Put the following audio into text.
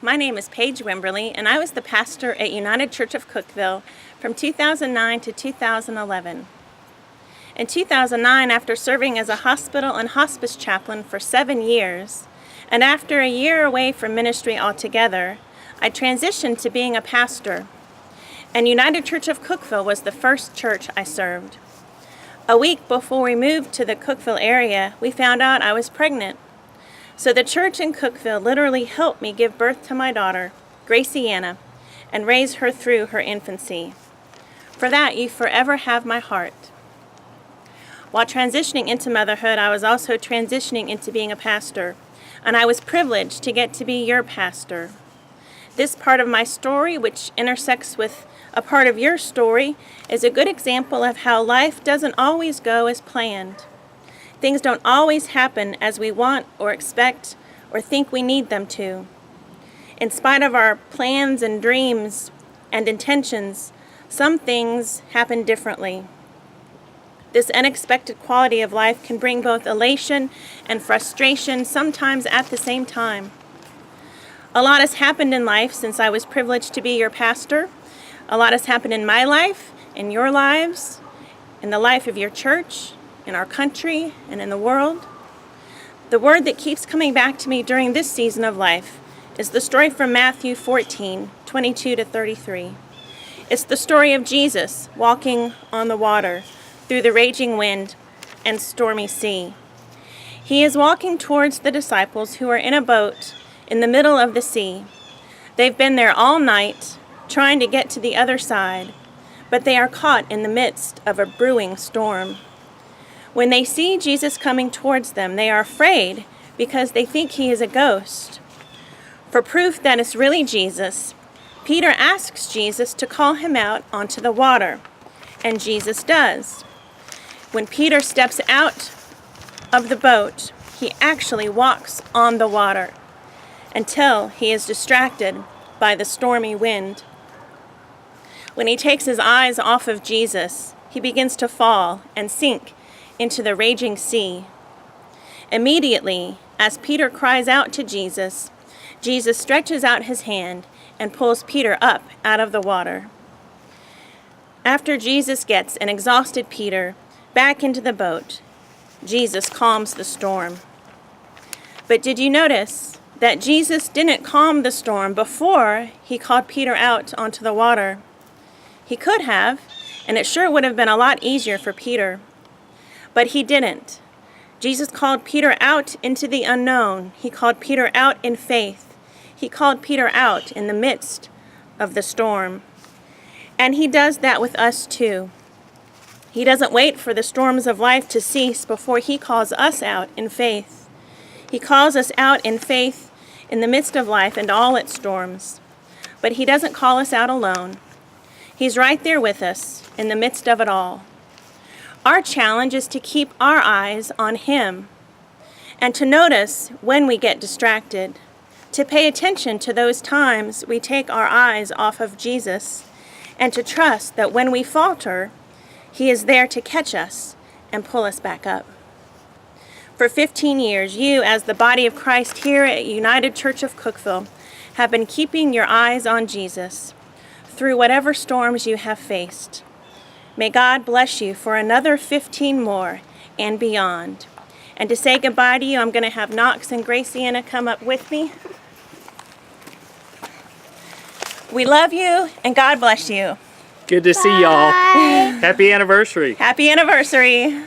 My name is Paige Wimberly, and I was the pastor at United Church of Cookeville from 2009 to 2011. In 2009, after serving as a hospital and hospice chaplain for 7 years, and after a year away from ministry altogether, I transitioned to being a pastor, and United Church of Cookeville was the first church I served. A week before we moved to the Cookeville area, we found out I was pregnant. So the church in Cookeville literally helped me give birth to my daughter, Gracie Anna, and raise her through her infancy. For that, you forever have my heart. While transitioning into motherhood, I was also transitioning into being a pastor, and I was privileged to get to be your pastor. This part of my story, which intersects with a part of your story, is a good example of how life doesn't always go as planned. Things don't always happen as we want or expect or think we need them to. In spite of our plans and dreams and intentions, some things happen differently. This unexpected quality of life can bring both elation and frustration, sometimes at the same time. A lot has happened in life since I was privileged to be your pastor. A lot has happened in my life, in your lives, in the life of your church, in our country, and in the world. The word that keeps coming back to me during this season of life is the story from Matthew 14, 22 to 33. It's the story of Jesus walking on the water through the raging wind and stormy sea. He is walking towards the disciples who are in a boat in the middle of the sea. They've been there all night, trying to get to the other side, but they are caught in the midst of a brewing storm. When they see Jesus coming towards them, they are afraid because they think he is a ghost. For proof that it's really Jesus, Peter asks Jesus to call him out onto the water, and Jesus does. When Peter steps out of the boat, he actually walks on the water until he is distracted by the stormy wind. When he takes his eyes off of Jesus, he begins to fall and sink into the raging sea. Immediately, as Peter cries out to Jesus, Jesus stretches out his hand and pulls Peter up out of the water. After Jesus gets an exhausted Peter back into the boat, Jesus calms the storm. But did you notice that Jesus didn't calm the storm before he called Peter out onto the water? He could have, and it sure would have been a lot easier for Peter. But he didn't. Jesus called Peter out into the unknown. He called Peter out in faith. He called Peter out in the midst of the storm. And he does that with us too. He doesn't wait for the storms of life to cease before he calls us out in faith. He calls us out in faith in the midst of life and all its storms. But he doesn't call us out alone. He's right there with us in the midst of it all. Our challenge is to keep our eyes on him and to notice when we get distracted, to pay attention to those times we take our eyes off of Jesus, and to trust that when we falter, he is there to catch us and pull us back up. For 15 years, you, as the body of Christ here at United Church of Cookeville, have been keeping your eyes on Jesus through whatever storms you have faced. May God bless you for another 15 more and beyond. And to say goodbye to you, I'm going to have Knox and Gracie Anna come up with me. We love you, and God bless you. Good to see y'all. Happy anniversary. Happy anniversary.